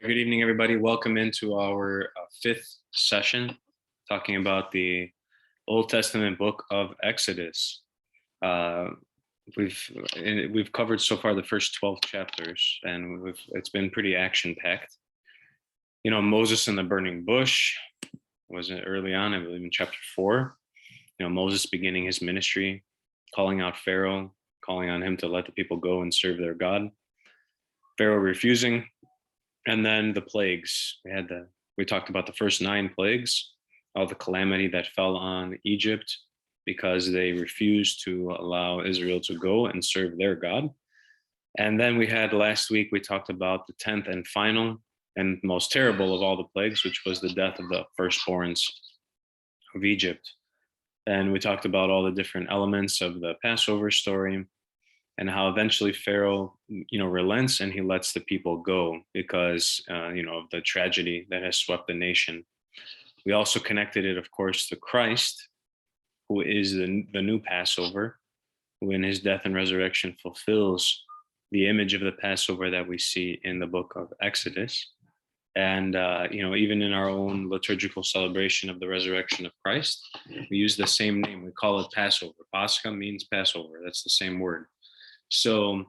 Good evening, everybody. Welcome into our fifth session, talking about the Old Testament book of Exodus. Uh, we've covered so far the first 12 chapters, and it's been pretty action-packed. You know, Moses and the burning bush was early on, I believe, in chapter 4. You know, Moses beginning his ministry, calling out Pharaoh, calling on him to let the people go and serve their God. Pharaoh refusing. And then the plagues. We talked about the first 9 plagues, all the calamity that fell on Egypt because they refused to allow Israel to go and serve their God. And then last week, we talked about the 10th and final and most terrible of all the plagues, which was the death of the firstborns of Egypt. And we talked about all the different elements of the Passover story, and how eventually Pharaoh, relents and he lets the people go because, of the tragedy that has swept the nation. We also connected it, of course, to Christ, who is the new Passover, who in his death and resurrection fulfills the image of the Passover that we see in the book of Exodus. And, even in our own liturgical celebration of the resurrection of Christ, we use the same name. We call it Passover. Pascha means Passover. That's the same word. So,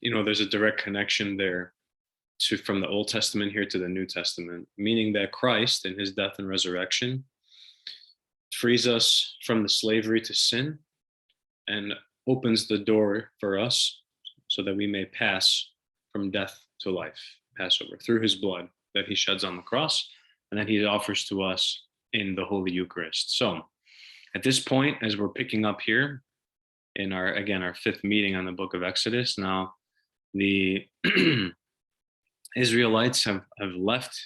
there's a direct connection there from the Old Testament here to the New Testament, meaning that Christ in his death and resurrection frees us from the slavery to sin and opens the door for us so that we may pass from death to life, Passover, through his blood that he sheds on the cross and that he offers to us in the Holy Eucharist. So at this point, as we're picking up here, in our 5th meeting on the book of Exodus. Now, the Israelites have left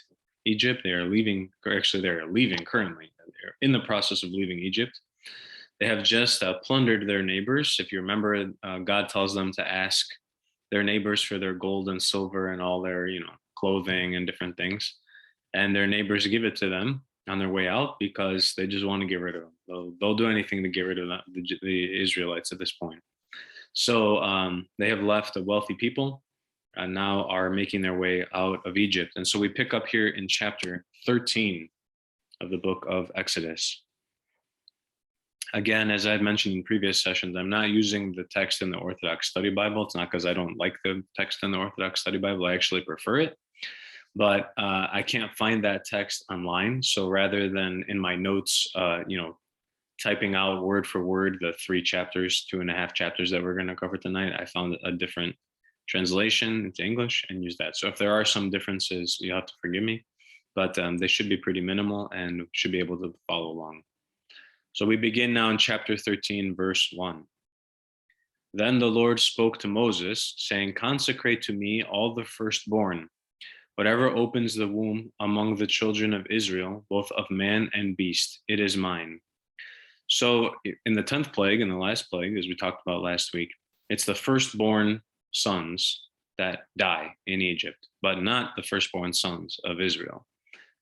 Egypt. They are leaving, they're leaving currently. They're in the process of leaving Egypt. They have just plundered their neighbors. If you remember, God tells them to ask their neighbors for their gold and silver and all their, clothing and different things. And their neighbors give it to them on their way out because they just want to get rid of them. They'll do anything to get rid of the Israelites at this point. So they have left a wealthy people and now are making their way out of Egypt. And so we pick up here in chapter 13 of the book of Exodus. Again, as I had mentioned in previous sessions, I'm not using the text in the Orthodox Study Bible. It's not because I don't like the text in the Orthodox Study Bible. I actually prefer it. But I can't find that text online. So rather than in my notes, typing out word for word the 3 chapters, 2.5 chapters that we're going to cover tonight, I found a different translation into English and used that. So if there are some differences, you have to forgive me, but they should be pretty minimal and should be able to follow along. So we begin now in chapter 13, verse 1. Then the Lord spoke to Moses, saying, "Consecrate to me all the firstborn. Whatever opens the womb among the children of Israel, both of man and beast, it is mine." So in the 10th plague, in the last plague, as we talked about last week, it's the firstborn sons that die in Egypt, but not the firstborn sons of Israel.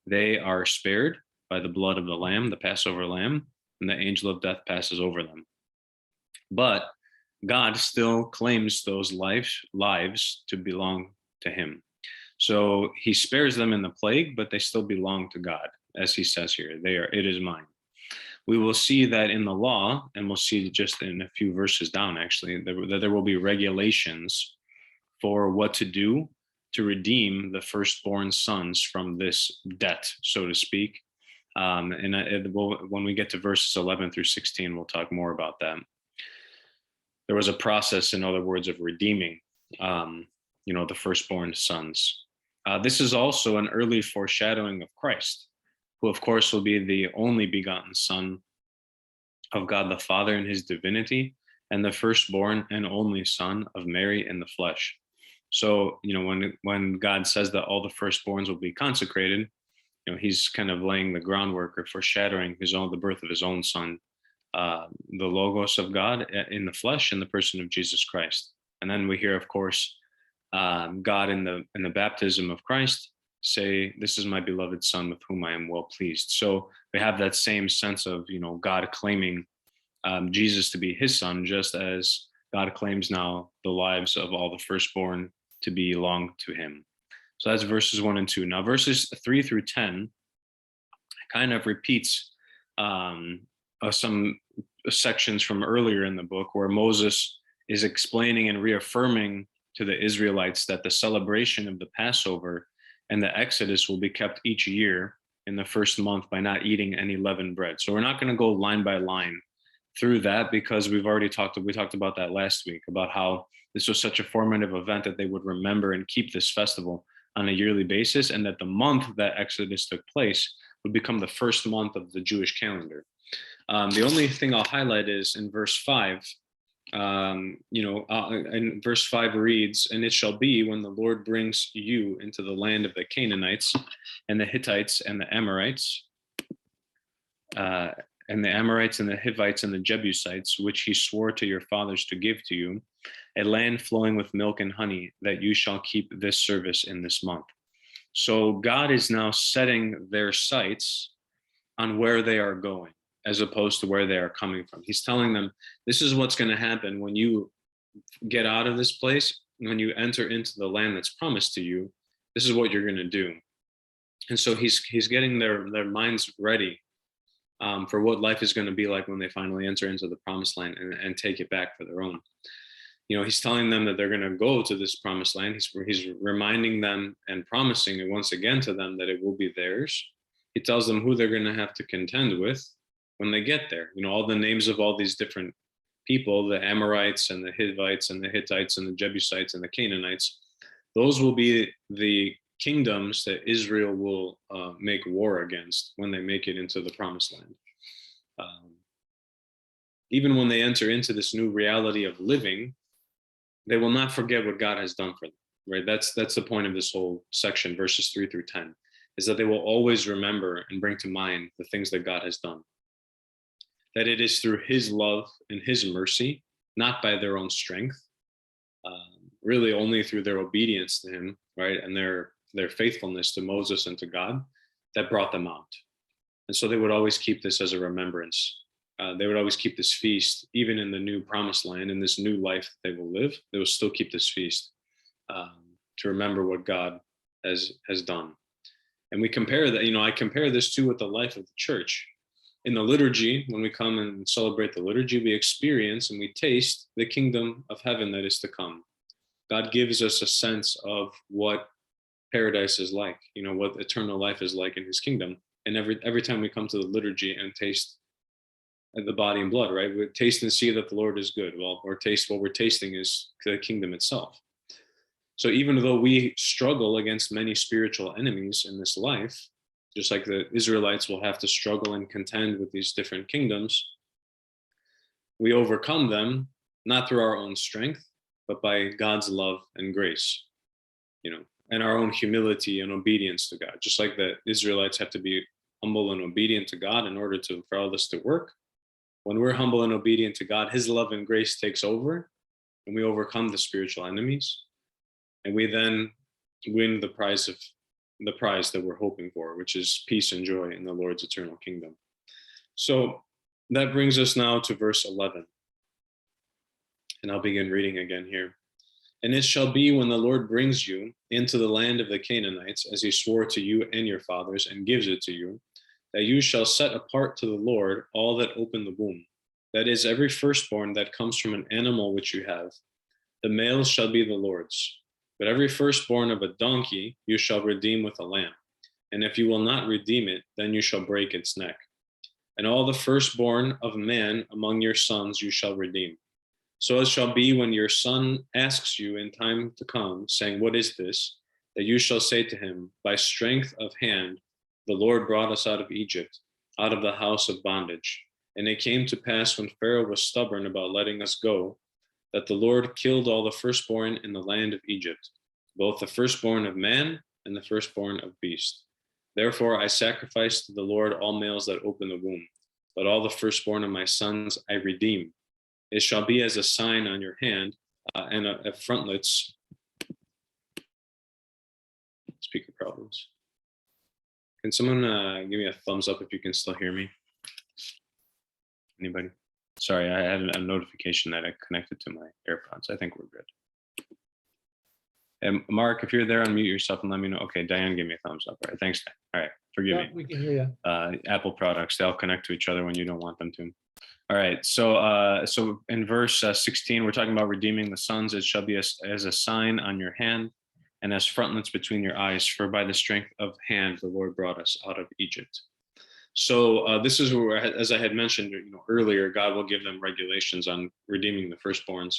They are spared by the blood of the lamb, the Passover lamb, and the angel of death passes over them. But God still claims those lives to belong to him. So he spares them in the plague, but they still belong to God, as he says here. It is mine. We will see that in the law, and we'll see just in a few verses down, actually, that there will be regulations for what to do to redeem the firstborn sons from this debt, so to speak. When we get to verses 11 through 16, we'll talk more about that. There was a process, in other words, of redeeming, the firstborn sons. This is also an early foreshadowing of Christ, who of course will be the only begotten Son of God the Father in his divinity, and the firstborn and only Son of Mary in the flesh. So, when God says that all the firstborns will be consecrated, he's kind of laying the groundwork or foreshadowing the birth of his own Son, the Logos of God in the flesh in the person of Jesus Christ. And then we hear, of course, God in the baptism of Christ say, "This is my beloved Son with whom I am well pleased." So we have that same sense of, God claiming Jesus to be his son, just as God claims now the lives of all the firstborn to belong to him. So that's verses 1 and 2. Now, verses 3 through 10 kind of repeats some sections from earlier in the book where Moses is explaining and reaffirming to the Israelites that the celebration of the Passover and the Exodus will be kept each year in the first month by not eating any leavened bread. So we're not going to go line by line through that because we talked about that last week, about how this was such a formative event that they would remember and keep this festival on a yearly basis, and that the month that Exodus took place would become the first month of the Jewish calendar. The only thing I'll highlight is in verse 5. And verse 5 reads, "And it shall be when the Lord brings you into the land of the Canaanites and the Hittites and the Amorites, and the Hivites and the Jebusites, which he swore to your fathers to give to you, a land flowing with milk and honey, that you shall keep this service in this month." So God is now setting their sights on where they are going, as opposed to where they are coming from. He's telling them, this is what's going to happen when you get out of this place, when you enter into the land that's promised to you. This is what you're going to do. And so he's getting their minds ready for what life is going to be like when they finally enter into the promised land and take it back for their own. He's telling them that they're going to go to this promised land. He's reminding them and promising it once again to them that it will be theirs. He tells them who they're going to have to contend with when they get there. All the names of all these different people, the Amorites and the Hivites and the Hittites and the Jebusites and the Canaanites, those will be the kingdoms that Israel will make war against when they make it into the promised land. Even when they enter into this new reality of living, they will not forget what God has done for them, right? That's the point of this whole section, verses 3 through 10, is that they will always remember and bring to mind the things that God has done. That it is through his love and his mercy, not by their own strength, really only through their obedience to him, right? And their faithfulness to Moses and to God that brought them out. And so they would always keep this as a remembrance. They would always keep this feast, even in the new promised land, in this new life that they will live. They will still keep this feast to remember what God has done. And we compare that, I compare this too with the life of the church. In the liturgy, when we come and celebrate the liturgy, we experience and we taste the kingdom of heaven that is to come. God gives us a sense of what paradise is like, what eternal life is like in his kingdom. And every time we come to the liturgy and taste the body and blood, right? We taste and see that the Lord is good. Well, what we're tasting is the kingdom itself. So even though we struggle against many spiritual enemies in this life, just like the Israelites will have to struggle and contend with these different kingdoms, we overcome them not through our own strength, but by God's love and grace, and our own humility and obedience to God. Just like the Israelites have to be humble and obedient to God in order for all this to work. When we're humble and obedient to God, his love and grace takes over, and we overcome the spiritual enemies, and we then win the prize that we're hoping for, which is peace and joy in the Lord's eternal kingdom. So that brings us now to verse 11. And I'll begin reading again here. "And it shall be when the Lord brings you into the land of the Canaanites, as he swore to you and your fathers, and gives it to you, that you shall set apart to the Lord all that open the womb. That is, every firstborn that comes from an animal which you have. The males shall be the Lord's. But every firstborn of a donkey you shall redeem with a lamb. And if you will not redeem it, then you shall break its neck. And all the firstborn of man among your sons you shall redeem. So it shall be when your son asks you in time to come, saying, 'What is this?' that you shall say to him, 'By strength of hand the Lord brought us out of Egypt, out of the house of bondage. And it came to pass when Pharaoh was stubborn about letting us go, that the Lord killed all the firstborn in the land of Egypt, both the firstborn of man and the firstborn of beast. Therefore I sacrifice to the Lord all males that open the womb, but all the firstborn of my sons I redeem. It shall be as a sign on your hand and a frontlets." Speaker problems. Can someone give me a thumbs up if you can still hear me? Anybody? Sorry, I had a notification that I connected to my AirPods. I think we're good. And Mark, if you're there, unmute yourself and let me know. Okay, Diane gave me a thumbs up. All right, thanks, Dan. All right, forgive me. We can hear you. Apple products, they'll connect to each other when you don't want them to. All right, so in verse 16, we're talking about redeeming the sons. It shall be as a sign on your hand and as frontlets between your eyes, for by the strength of hand the Lord brought us out of Egypt. So this is where, as I had mentioned earlier, God will give them regulations on redeeming the firstborns.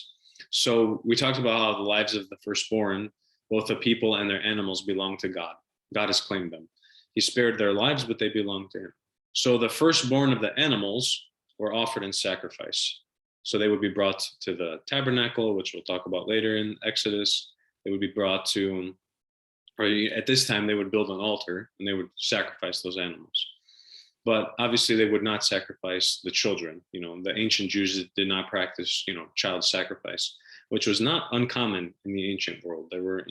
So we talked about how the lives of the firstborn, both the people and their animals, belong to God. God has claimed them. He spared their lives, but they belong to him. So the firstborn of the animals were offered in sacrifice. So they would be brought to the tabernacle, which we'll talk about later in Exodus. They would be brought to, or at this time, they would build an altar and they would sacrifice those animals. But obviously, they would not sacrifice the children. The ancient Jews did not practice, child sacrifice, which was not uncommon in the ancient world. There were,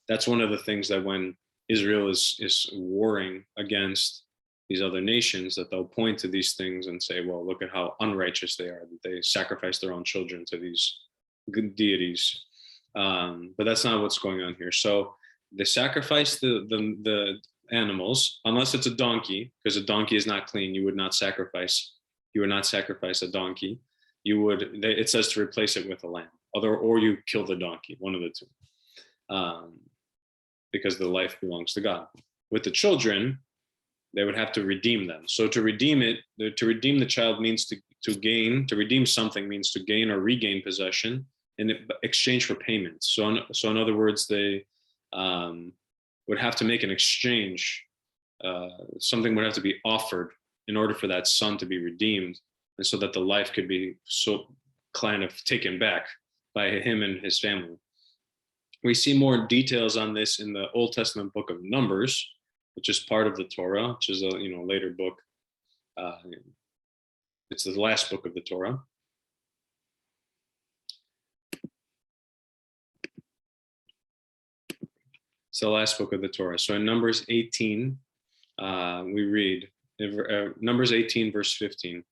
that's one of the things that when Israel is warring against these other nations, that they'll point to these things and say, well, look at how unrighteous they are, that they sacrifice their own children to these good deities. But that's not what's going on here. So they sacrifice the animals, unless it's a donkey, because a donkey is not clean. You would not sacrifice a donkey. It says to replace it with a lamb, or you kill the donkey, one of the two, because the life belongs to God. With the children, they would have to redeem them. So to redeem the child means to redeem something means to gain or regain possession in exchange for payment. So in other words, they would have to make an exchange. Something would have to be offered in order for that son to be redeemed, and so that the life could be so kind of taken back by him and his family. We see more details on this in the Old Testament book of Numbers, which is part of the Torah, which is a later book. It's the last book of the Torah. It's the last book of the Torah. So in Numbers 18, we read, Numbers 18, verse 15.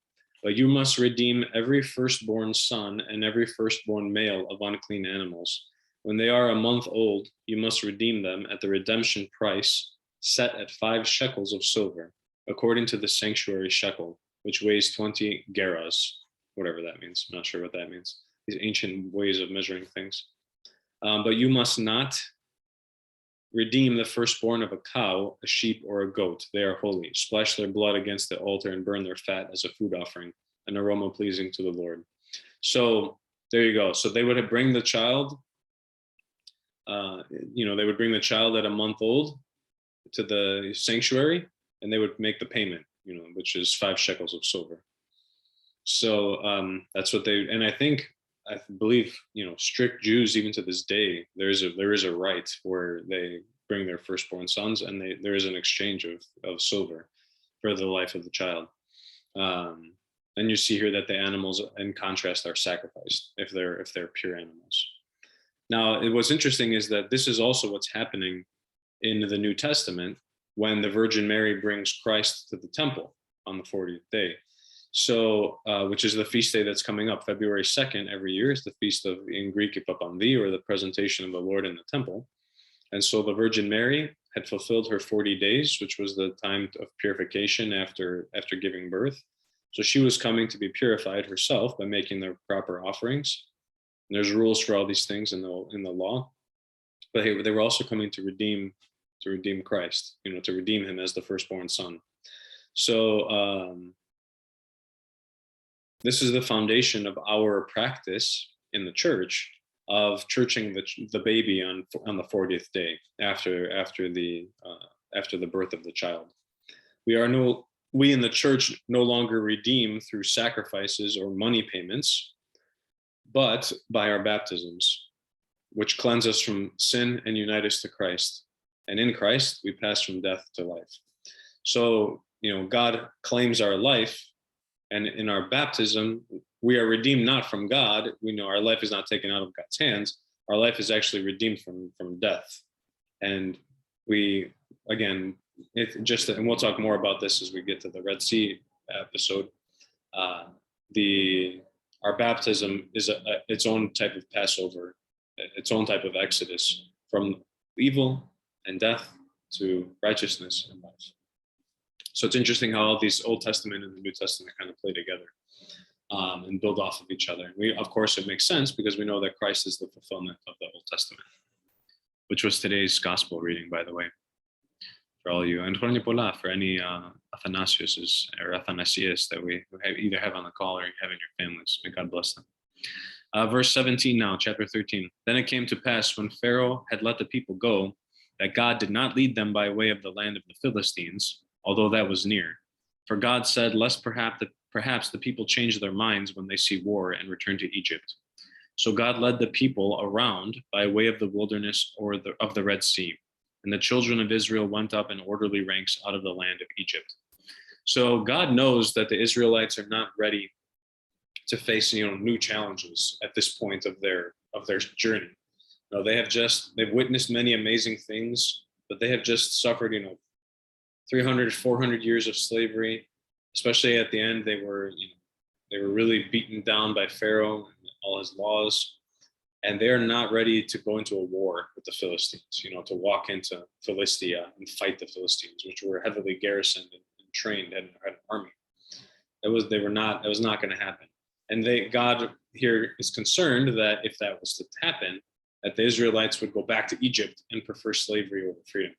But you must redeem every firstborn son and every firstborn male of unclean animals. When they are a month old, you must redeem them at the redemption price set at 5 shekels of silver, according to the sanctuary shekel, which weighs 20 gerahs, whatever that means. I'm not sure what that means. These ancient ways of measuring things. But you must not redeem the firstborn of a cow, a sheep, or a goat. They are holy. Splash their blood against the altar and burn their fat as a food offering, an aroma pleasing to the Lord. So there you go. So they would bring the child, they would bring the child at a month old to the sanctuary, and they would make the payment, which is 5 shekels of silver. So that's what and I believe, strict Jews, even to this day, there is a rite where they bring their firstborn sons, and there is an exchange of silver for the life of the child. And you see here that the animals, in contrast, are sacrificed if they're pure animals. Now, what's interesting is that this is also what's happening in the New Testament when the Virgin Mary brings Christ to the temple on the 40th day. So, which is the feast day that's coming up, February 2nd every year is the feast of, in Greek, Ipapamdi, or the presentation of the Lord in the temple. And so the Virgin Mary had fulfilled her 40 days, which was the time of purification after giving birth. So she was coming to be purified herself by making the proper offerings. And there's rules for all these things in the law, but they were also coming to redeem Christ, to redeem him as the firstborn son. So this is the foundation of our practice in the church of churching the baby on the 40th day after the birth of the child. We in the church no longer redeem through sacrifices or money payments, but by our baptisms, which cleanse us from sin and unite us to Christ. And in Christ, we pass from death to life. So, God claims our life, and in our baptism, we are redeemed not from God. We know our life is not taken out of God's hands. Our life is actually redeemed from death. And we, again, and we'll talk more about this as we get to the Red Sea episode. Our baptism is its own type of Passover, its own type of Exodus from evil and death to righteousness and life. So it's interesting how all these Old Testament and the New Testament kind of play together and build off of each other. Of course, it makes sense because we know that Christ is the fulfillment of the Old Testament, which was today's gospel reading, by the way, for all you. And for any Athanasiuses or Athanasius that we either have on the call or have in your families. May God bless them. Verse 17 now, chapter 13. Then it came to pass when Pharaoh had let the people go, that God did not lead them by way of the land of the Philistines, although that was near. For God said, lest perhaps the people change their minds when they see war and return to Egypt. So God led the people around by way of the wilderness of the Red Sea. And the children of Israel went up in orderly ranks out of the land of Egypt. So God knows that the Israelites are not ready to face new challenges at this point of their journey. They've witnessed many amazing things, but they have just suffered 300, 400 years of slavery. Especially at the end, they were really beaten down by Pharaoh and all his laws, and they're not ready to go into a war with the Philistines. To walk into Philistia and fight the Philistines, which were heavily garrisoned and trained and had an army. That was not going to happen. And God here is concerned that if that was to happen, that the Israelites would go back to Egypt and prefer slavery over freedom.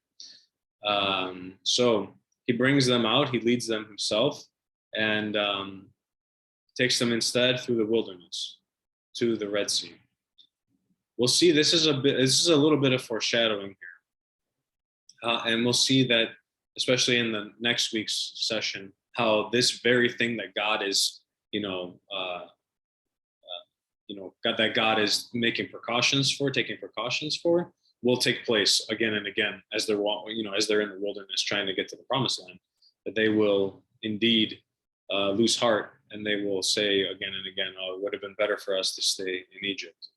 So he brings them out, he leads them himself, and takes them instead through the wilderness to the Red Sea. We'll see this is a little bit of foreshadowing here. And we'll see that, especially in the next week's session, how this very thing that God is, that God is taking precautions for, will take place again and again as they're in the wilderness trying to get to the promised land. That they will indeed lose heart, and they will say again and again, "Oh, it would have been better for us to stay in Egypt."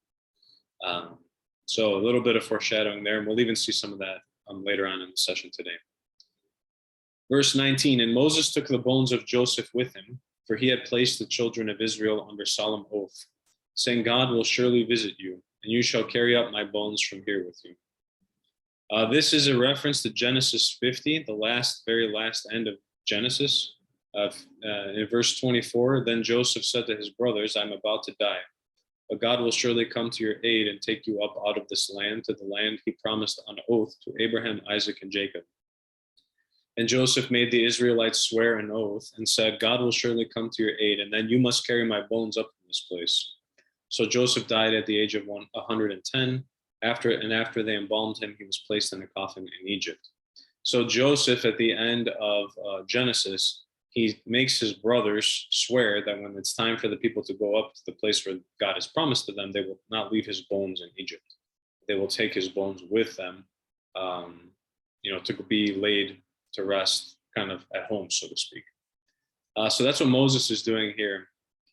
So a little bit of foreshadowing there, and we'll even see some of that later on in the session today. Verse 19, and Moses took the bones of Joseph with him, for he had placed the children of Israel under solemn oath, saying, God will surely visit you, and you shall carry up my bones from here with you. This is a reference to Genesis 50, the very last end of Genesis. In verse 24, then Joseph said to his brothers, I'm about to die, but God will surely come to your aid and take you up out of this land to the land he promised on oath to Abraham, Isaac, and Jacob. And Joseph made the Israelites swear an oath and said, God will surely come to your aid, and then you must carry my bones up from this place. So Joseph died at the age of 110. After they embalmed him, he was placed in a coffin in Egypt. So Joseph, at the end of Genesis, he makes his brothers swear that when it's time for the people to go up to the place where God has promised to them, they will not leave his bones in Egypt. They will take his bones with them, to be laid to rest kind of at home, so to speak. So that's what Moses is doing here.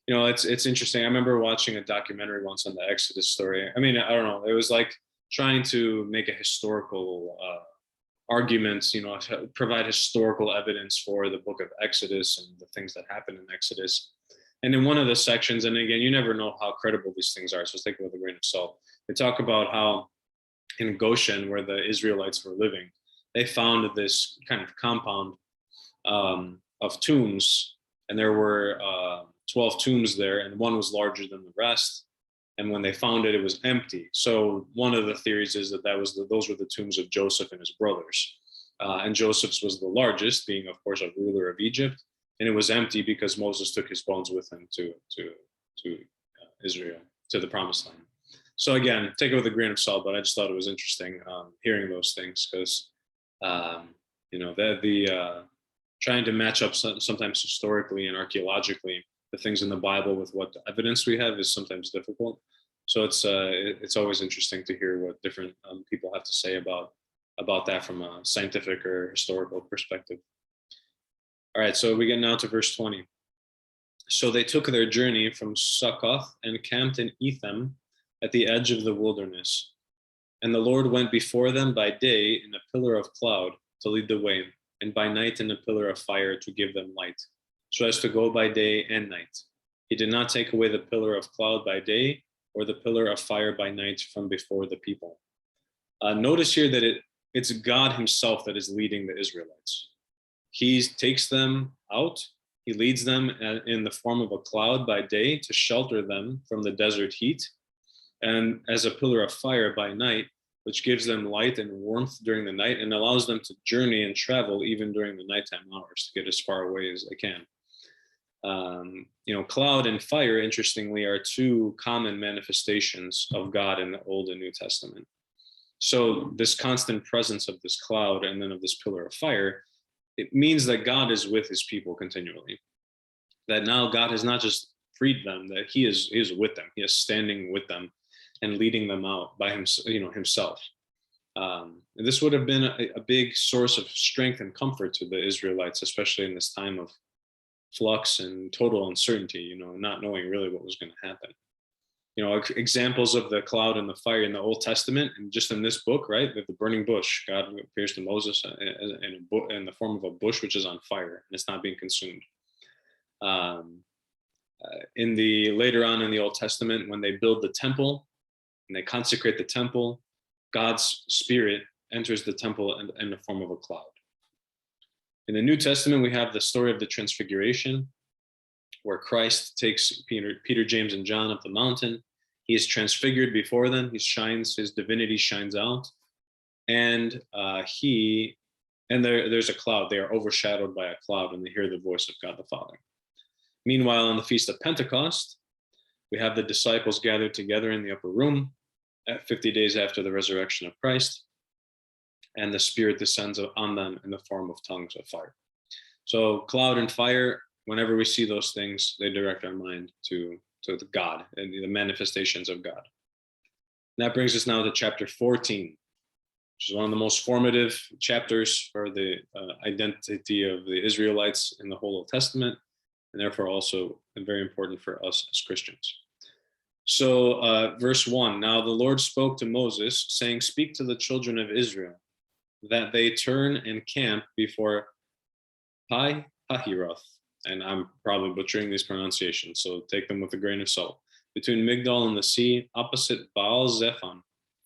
It's interesting. I remember watching a documentary once on the Exodus story. I mean, I don't know. It was like trying to make a historical argument, provide historical evidence for the book of Exodus and the things that happened in Exodus. And in one of the sections, and again, you never know how credible these things are, so take it with a grain of salt. They talk about how in Goshen, where the Israelites were living, they found this kind of compound of tombs, and there were 12 tombs there, and one was larger than the rest. And when they found it, it was empty. So one of the theories is that those were the tombs of Joseph and his brothers. And Joseph's was the largest, being, of course, a ruler of Egypt. And it was empty because Moses took his bones with him to Israel, to the promised land. So again, take it with a grain of salt, but I just thought it was interesting hearing those things because, trying to match up sometimes historically and archaeologically the things in the Bible with what the evidence we have is sometimes difficult. So it's always interesting to hear what different people have to say about that from a scientific or historical perspective. All right, so we get now to verse 20. So they took their journey from Succoth and camped in Etham at the edge of the wilderness. And the Lord went before them by day in a pillar of cloud to lead the way, and by night in a pillar of fire to give them light, so as to go by day and night. He did not take away the pillar of cloud by day or the pillar of fire by night from before the people. Notice here that it's God himself that is leading the Israelites. He takes them out. He leads them in the form of a cloud by day to shelter them from the desert heat, and as a pillar of fire by night, which gives them light and warmth during the night and allows them to journey and travel even during the nighttime hours to get as far away as they can. Cloud and fire, interestingly, are two common manifestations of God in the Old and New Testament. So this constant presence of this cloud and then of this pillar of fire, it means that God is with his people continually. That now God has not just freed them, that he is with them. He is standing with them and leading them out by himself. This would have been a big source of strength and comfort to the Israelites, especially in this time of flux and total uncertainty, not knowing really what was going to happen. Examples of the cloud and the fire in the Old Testament, and just in this book, right? The burning bush, God appears to Moses in the form of a bush which is on fire and it's not being consumed. Later on in the Old Testament, when they build the temple and they consecrate the temple, God's Spirit enters the temple in the form of a cloud. In the New Testament, we have the story of the Transfiguration, where Christ takes Peter, James, and John up the mountain. He is transfigured before them. His divinity shines out, and there's a cloud. They are overshadowed by a cloud, and they hear the voice of God the Father. Meanwhile, on the Feast of Pentecost, we have the disciples gathered together in the upper room at 50 days after the resurrection of Christ, and the Spirit descends on them in the form of tongues of fire. So cloud and fire, whenever we see those things, they direct our mind to God and the manifestations of God. And that brings us now to chapter 14, which is one of the most formative chapters for the identity of the Israelites in the whole Old Testament, and therefore also very important for us as Christians. So verse 1, now the Lord spoke to Moses, saying, speak to the children of Israel, that they turn and camp before Pi Hahiroth, and I'm probably butchering these pronunciations, so take them with a grain of salt. Between Migdol and the sea, opposite Baal Zephon,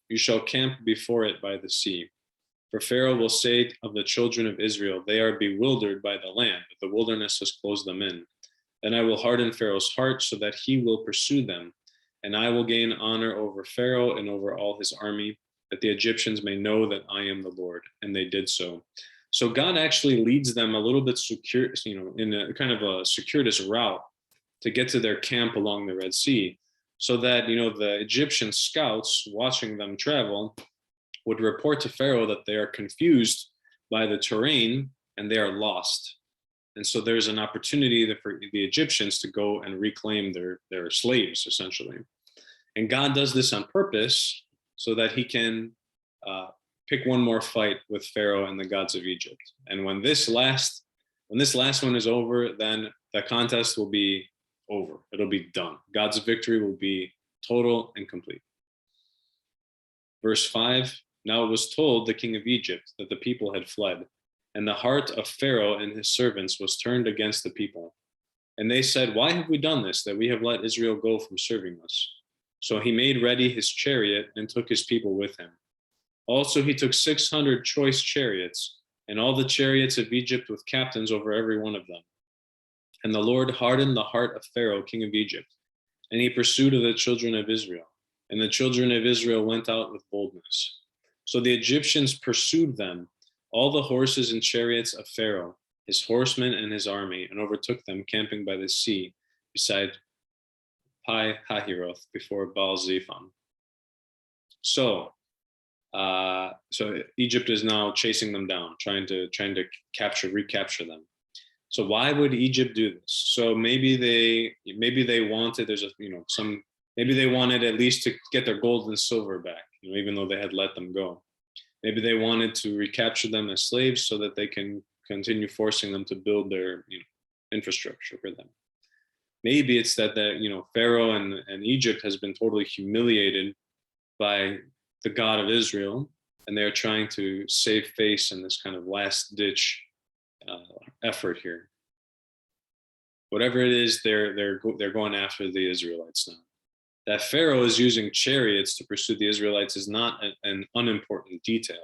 you shall camp before it by the sea. For Pharaoh will say of the children of Israel, they are bewildered by the land, but the wilderness has closed them in. Then I will harden Pharaoh's heart so that he will pursue them, and I will gain honor over Pharaoh and over all his army, that the Egyptians may know that I am the Lord. And they did so. So God actually leads them a little bit secure, in a kind of a circuitous route to get to their camp along the Red Sea, so that, the Egyptian scouts watching them travel would report to Pharaoh that they are confused by the terrain and they are lost. And so there's an opportunity for the Egyptians to go and reclaim their slaves, essentially. And God does this on purpose so that he can pick one more fight with Pharaoh and the gods of Egypt. And when this last one is over, then the contest will be over. It'll be done. God's victory will be total and complete. Verse 5, now it was told the king of Egypt that the people had fled, and the heart of Pharaoh and his servants was turned against the people. And they said, why have we done this, that we have let Israel go from serving us? So he made ready his chariot and took his people with him. Also, he took 600 choice chariots and all the chariots of Egypt with captains over every one of them. And the Lord hardened the heart of Pharaoh, king of Egypt, and he pursued of the children of Israel. And the children of Israel went out with boldness. So the Egyptians pursued them, all the horses and chariots of Pharaoh, his horsemen and his army, and overtook them camping by the sea beside Pi Hahiroth before Baal Zephon. So Egypt is now chasing them down, trying to recapture them. So why would Egypt do this? So maybe they wanted, maybe they wanted at least to get their gold and silver back, even though they had let them go. Maybe they wanted to recapture them as slaves so that they can continue forcing them to build their infrastructure for them. Maybe it's that Pharaoh and Egypt has been totally humiliated by the God of Israel, and they're trying to save face in this kind of last ditch effort here. Whatever it is, they're going after the Israelites now. That Pharaoh is using chariots to pursue the Israelites is not an unimportant detail.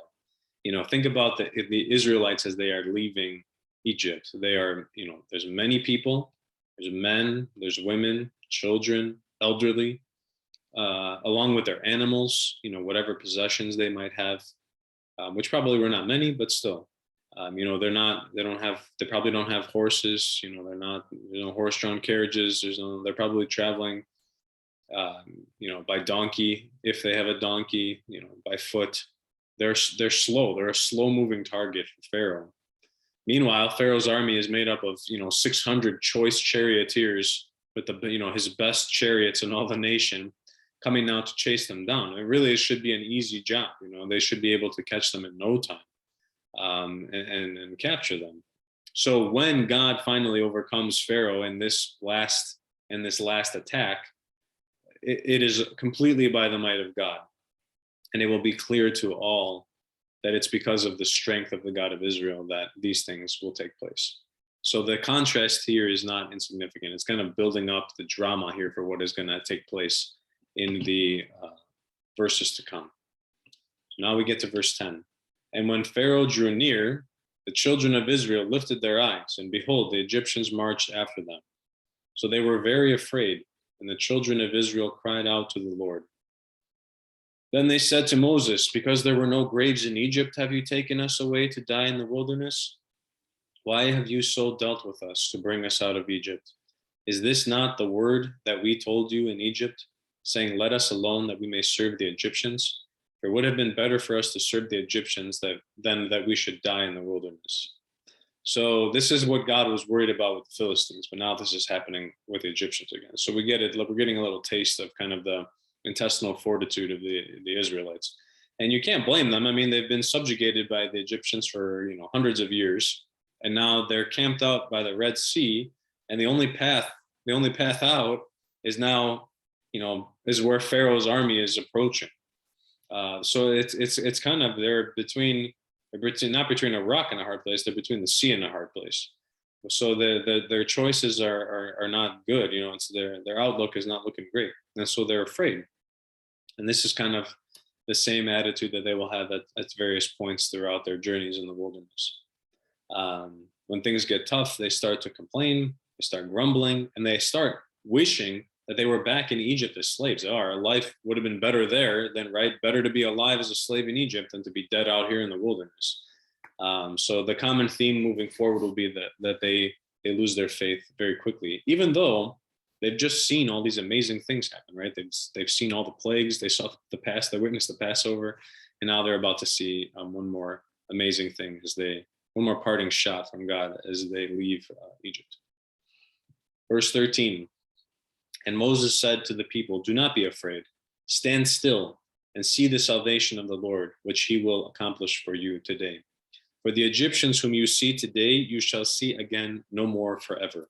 Think about the Israelites as they are leaving Egypt. They are, there's many people, there's men, there's women, children, elderly, along with their animals, whatever possessions they might have, which probably were not many, but still, they probably don't have horses, there's no horse-drawn carriages, they're probably traveling, by donkey, if they have a donkey, by foot. They're slow. They're a slow-moving target for Pharaoh. Meanwhile, Pharaoh's army is made up of 600 choice charioteers with his best chariots in all the nation coming now to chase them down. It should be an easy job. They should be able to catch them in no time, and capture them. So when God finally overcomes Pharaoh in this last attack, it is completely by the might of God. And it will be clear to all that it's because of the strength of the God of Israel that these things will take place. So the contrast here is not insignificant. It's kind of building up the drama here for what is going to take place in the verses to come. So now we get to verse 10. And when Pharaoh drew near, the children of Israel lifted their eyes, and behold, the Egyptians marched after them. So they were very afraid, and the children of Israel cried out to the Lord. Then they said to Moses, because there were no graves in Egypt, have you taken us away to die in the wilderness? Why have you so dealt with us to bring us out of Egypt? Is this not the word that we told you in Egypt, saying, let us alone that we may serve the Egyptians? For it would have been better for us to serve the Egyptians than that we should die in the wilderness. So this is what God was worried about with the Philistines, but now this is happening with the Egyptians again. So we're getting a little taste of kind of the intestinal fortitude of the Israelites. And you can't blame them. I mean, they've been subjugated by the Egyptians for hundreds of years, and now they're camped out by the Red Sea, and the only path out is now, is where Pharaoh's army is approaching. So it's kind of they're not between a rock and a hard place. They're between the sea and a hard place. So their choices are not good. It's their outlook is not looking great, and so they're afraid. And this is kind of the same attitude that they will have at various points throughout their journeys in the wilderness. When things get tough, they start to complain, they start grumbling, and they start wishing that they were back in Egypt as slaves. Oh, our life would have been better there than, right? Better to be alive as a slave in Egypt than to be dead out here in the wilderness. So the common theme moving forward will be that they lose their faith very quickly, even though they've just seen all these amazing things happen, right? They've seen all the plagues, they saw they witnessed the Passover, and now they're about to see one more amazing thing one more parting shot from God as they leave Egypt. Verse 13. And Moses said to the people, do not be afraid, stand still and see the salvation of the Lord, which he will accomplish for you today. For the Egyptians whom you see today, you shall see again no more forever.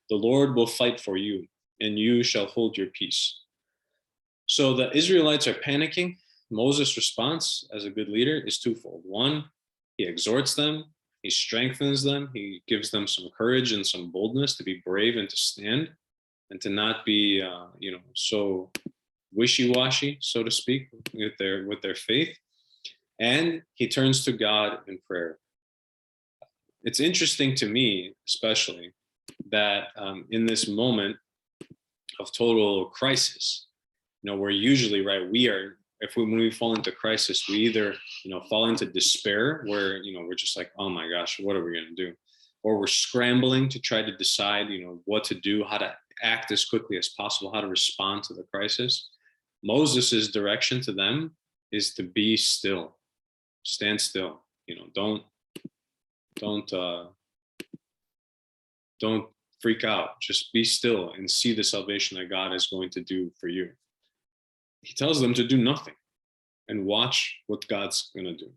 The Lord will fight for you, and you shall hold your peace. So the Israelites are panicking. Moses' response as a good leader is twofold. One, he exhorts them, he strengthens them, he gives them some courage and some boldness to be brave and to stand, and to not be, so wishy-washy, so to speak, with their faith. And he turns to God in prayer. It's interesting to me, especially, that in this moment of total crisis, we're usually, right, when we fall into crisis, we either, fall into despair where, we're just like, oh my gosh, what are we going to do? Or we're scrambling to try to decide, what to do, how to act as quickly as possible, how to respond to the crisis. Moses's direction to them is to be still, stand still. Don't freak out. Just be still and see the salvation that God is going to do for you. He tells them to do nothing and watch what God's going to do.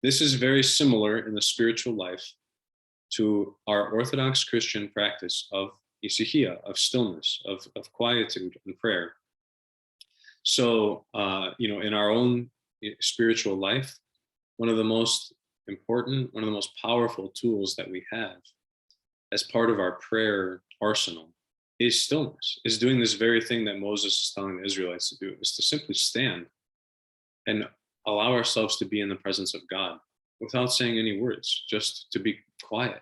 This is very similar in the spiritual life to our Orthodox Christian practice of isuchia, of stillness, of quietude and prayer. So, in our own spiritual life, one of the most important, one of the most powerful tools that we have as part of our prayer arsenal is stillness, is doing this very thing that Moses is telling the Israelites to do, is to simply stand and allow ourselves to be in the presence of God without saying any words, just to be quiet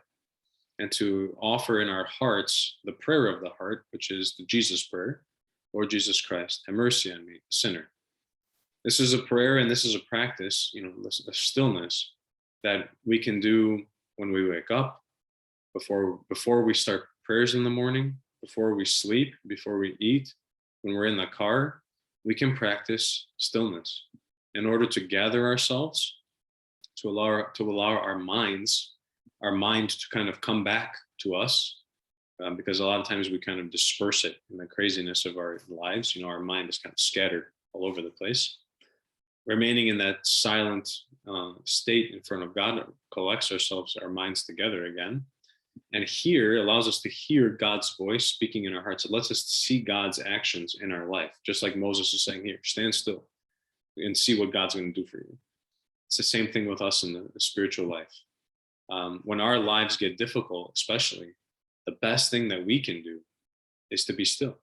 and to offer in our hearts the prayer of the heart, which is the Jesus prayer. Lord Jesus Christ, have mercy on me, a sinner. This is a prayer and this is a practice, the stillness that we can do when we wake up, before we start prayers in the morning, before we sleep, before we eat, when we're in the car. We can practice stillness in order to gather ourselves, to allow our mind to kind of come back to us, because a lot of times we kind of disperse it in the craziness of our lives. Our mind is kind of scattered all over the place. Remaining in that silent state in front of God collects our minds together again. And here allows us to hear God's voice speaking in our hearts. It lets us see God's actions in our life, just like Moses is saying here, stand still and see what God's going to do for you. It's the same thing with us in the spiritual life. When our lives get difficult, especially, the best thing that we can do is to be still.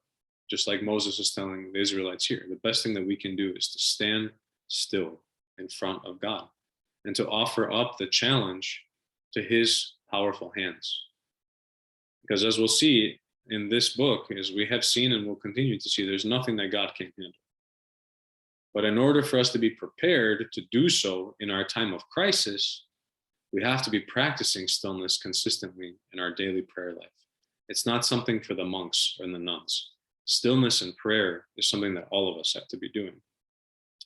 Just like Moses is telling the Israelites here, the best thing that we can do is to stand still in front of God and to offer up the challenge to his powerful hands. Because as we'll see in this book, as we have seen and will continue to see, there's nothing that God can't handle. But in order for us to be prepared to do so in our time of crisis, we have to be practicing stillness consistently in our daily prayer life. It's not something for the monks or the nuns. Stillness and prayer is something that all of us have to be doing.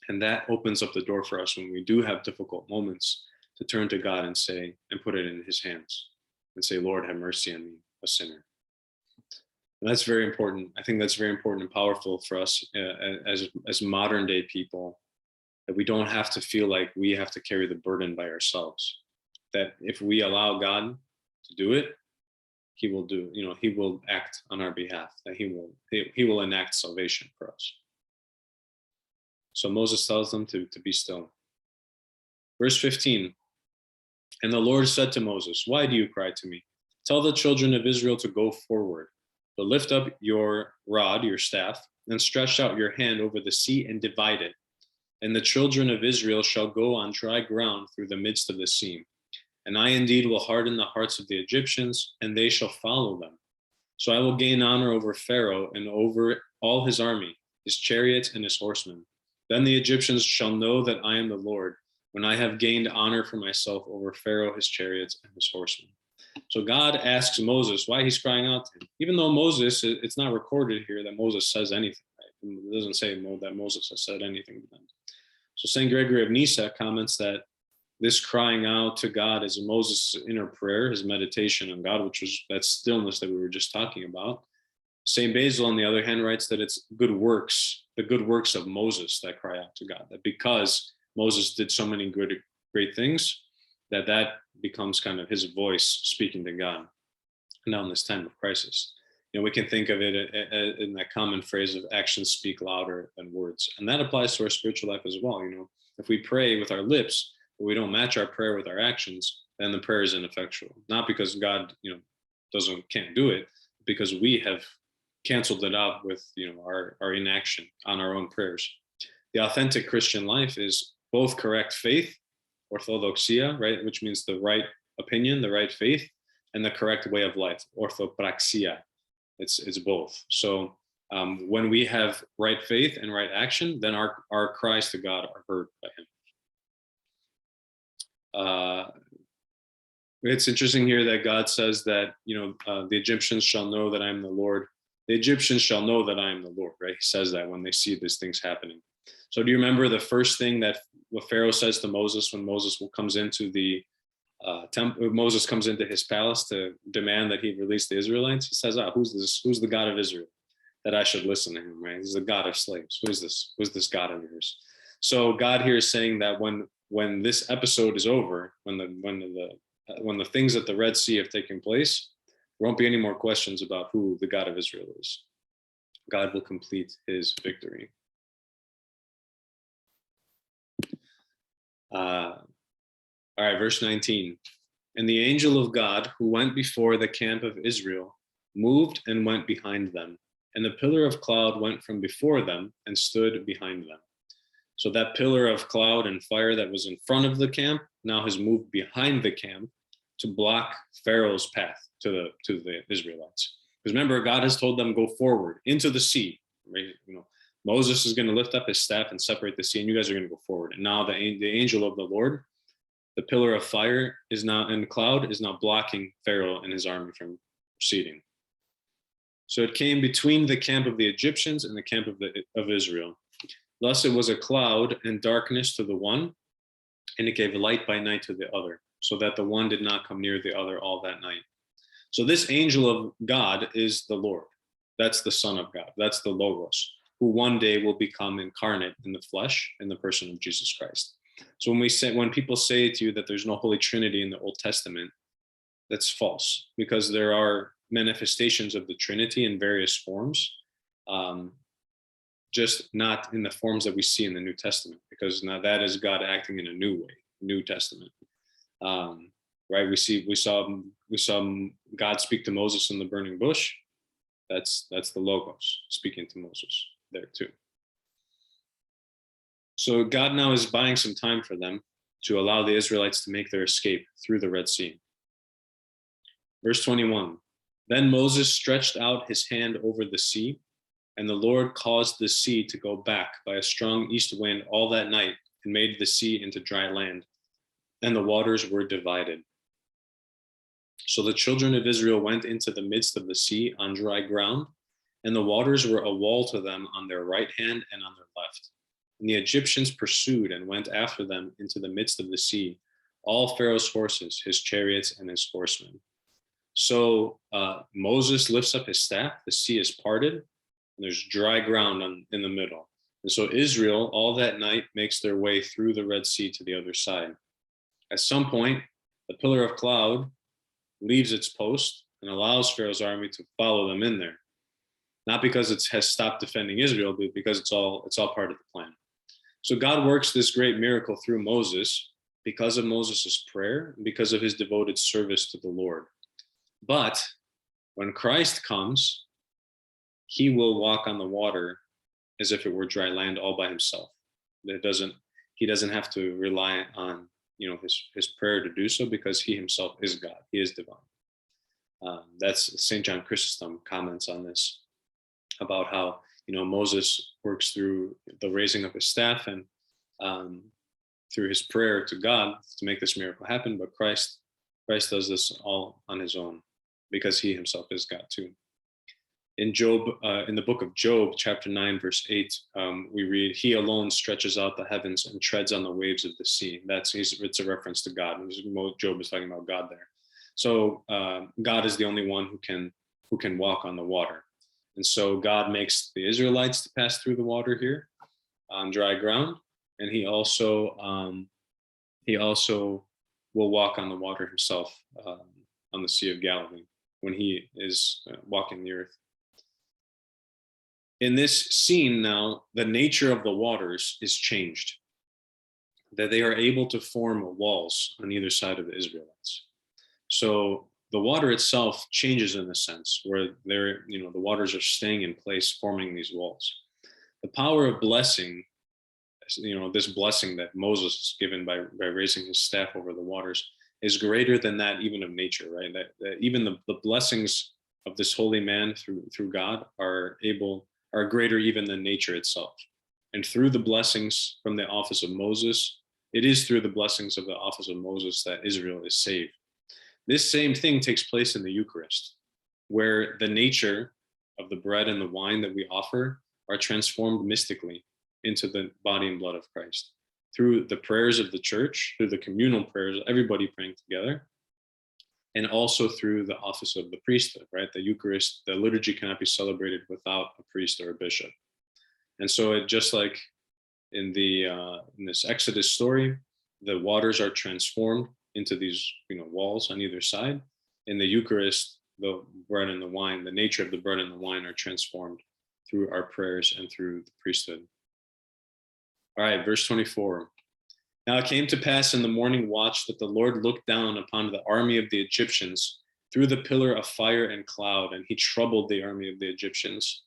And that opens up the door for us when we do have difficult moments to turn to God and say, and put it in his hands and say, Lord, have mercy on me, a sinner. And that's very important. I think that's very important and powerful for us as modern day people, that we don't have to feel like we have to carry the burden by ourselves. That if we allow God to do it, he will he will act on our behalf, that he will enact salvation for us. So Moses tells them to be still. Verse 15, and the Lord said to Moses, why do you cry to me? Tell the children of Israel to go forward. So lift up your rod, your staff, and stretch out your hand over the sea and divide it. And the children of Israel shall go on dry ground through the midst of the sea. And I indeed will harden the hearts of the Egyptians, and they shall follow them. So I will gain honor over Pharaoh and over all his army, his chariots and his horsemen. Then the Egyptians shall know that I am the Lord, when I have gained honor for myself over Pharaoh, his chariots, and his horsemen. So God asks Moses why he's crying out to him. Even though Moses, it's not recorded here that Moses says anything. Right? It doesn't say that Moses has said anything to them. So St. Gregory of Nyssa comments that this crying out to God is Moses' inner prayer, his meditation on God, which was that stillness that we were just talking about. St. Basil, on the other hand, writes that it's good works, the good works of Moses that cry out to God. That because Moses did so many great things, that becomes kind of his voice speaking to God now in this time of crisis. We can think of it in that common phrase of actions speak louder than words. And that applies to our spiritual life as well. If we pray with our lips, but we don't match our prayer with our actions, then the prayer is ineffectual. Not because God, can't do it, because we have canceled it out with, our inaction on our own prayers. The authentic Christian life is both correct faith, orthodoxia, right, which means the right opinion, the right faith, and the correct way of life, orthopraxia. It's both. So when we have right faith and right action, then our cries to God are heard by him. It's interesting here that God says that, the Egyptians shall know that I am the Lord. The Egyptians shall know that I am the Lord, right? He says that when they see these things happening. So do you remember the first thing that what Pharaoh says to Moses when Moses comes into the temple? Moses comes into his palace to demand that he release the Israelites. He says, who's this? Who's the God of Israel that I should listen to him, right? He's the God of slaves. Who is this? Who's this God of yours? So God here is saying that when this episode is over, when the things at the Red Sea have taken place, there won't be any more questions about who the God of Israel is. God will complete his victory. All right, verse 19. And the angel of God who went before the camp of Israel moved and went behind them. And the pillar of cloud went from before them and stood behind them. So that pillar of cloud and fire that was in front of the camp now has moved behind the camp to block Pharaoh's path to the Israelites. Because remember, God has told them go forward into the sea. Right? Moses is going to lift up his staff and separate the sea, and you guys are going to go forward. And now the angel of the Lord, the pillar of fire is now, and the cloud is now blocking Pharaoh and his army from proceeding. So it came between the camp of the Egyptians and the camp of Israel. Thus it was a cloud and darkness to the one, and it gave light by night to the other, so that the one did not come near the other all that night. So this angel of God is the Lord. That's the Son of God. That's the Logos, who one day will become incarnate in the flesh in the person of Jesus Christ. So when people say to you that there's no Holy Trinity in the Old Testament, that's false, because there are manifestations of the Trinity in various forms, just not in the forms that we see in the New Testament, because now that is God acting in a new way, New Testament. Right? We saw God speak to Moses in the burning bush. That's the Logos speaking to Moses there too. So God now is buying some time for them to allow the Israelites to make their escape through the Red Sea. Verse 21, then Moses stretched out his hand over the sea, and the Lord caused the sea to go back by a strong east wind all that night and made the sea into dry land, and the waters were divided. So the children of Israel went into the midst of the sea on dry ground, and the waters were a wall to them on their right hand and on their left. And the Egyptians pursued and went after them into the midst of the sea, all Pharaoh's horses, his chariots, and his horsemen. So Moses lifts up his staff, the sea is parted, and there's dry ground in the middle. And so Israel, all that night, makes their way through the Red Sea to the other side. At some point, the pillar of cloud leaves its post and allows Pharaoh's army to follow them in there. Not because it has stopped defending Israel, but because it's all part of the plan. So God works this great miracle through Moses because of Moses' prayer, and because of his devoted service to the Lord. But when Christ comes, he will walk on the water as if it were dry land all by himself. He doesn't have to rely on his prayer to do so, because he himself is God. He is divine. That's St. John Chrysostom comments on this, about how Moses works through the raising of his staff and through his prayer to God to make this miracle happen, but Christ does this all on his own, because he himself is God too. In Job, in the book of Job, chapter 9, verse 8, we read, he alone stretches out the heavens and treads on the waves of the sea. It's a reference to God. Job is talking about God there. So God is the only one who can walk on the water. And so God makes the Israelites to pass through the water here on dry ground. And he also will walk on the water himself on the Sea of Galilee when he is walking the earth. In this scene now, the nature of the waters is changed, that they are able to form walls on either side of the Israelites. So the water itself changes in a sense where the waters are staying in place, forming these walls. The power of blessing, this blessing that Moses is given by raising his staff over the waters, is greater than that even of nature, right? That even the blessings of this holy man through God are greater even than nature itself. And through the blessings from the office of Moses, it is through the blessings of the office of Moses that Israel is saved. This same thing takes place in the Eucharist, where the nature of the bread and the wine that we offer are transformed mystically into the body and blood of Christ through the prayers of the church, through the communal prayers, everybody praying together, and also through the office of the priesthood, right? The Eucharist, the liturgy cannot be celebrated without a priest or a bishop. And so it just like in this Exodus story, the waters are transformed into these walls on either side. In the Eucharist, the bread and the wine, the nature of the bread and the wine are transformed through our prayers and through the priesthood. All right, verse 24. Now it came to pass in the morning watch that the Lord looked down upon the army of the Egyptians through the pillar of fire and cloud, and he troubled the army of the Egyptians.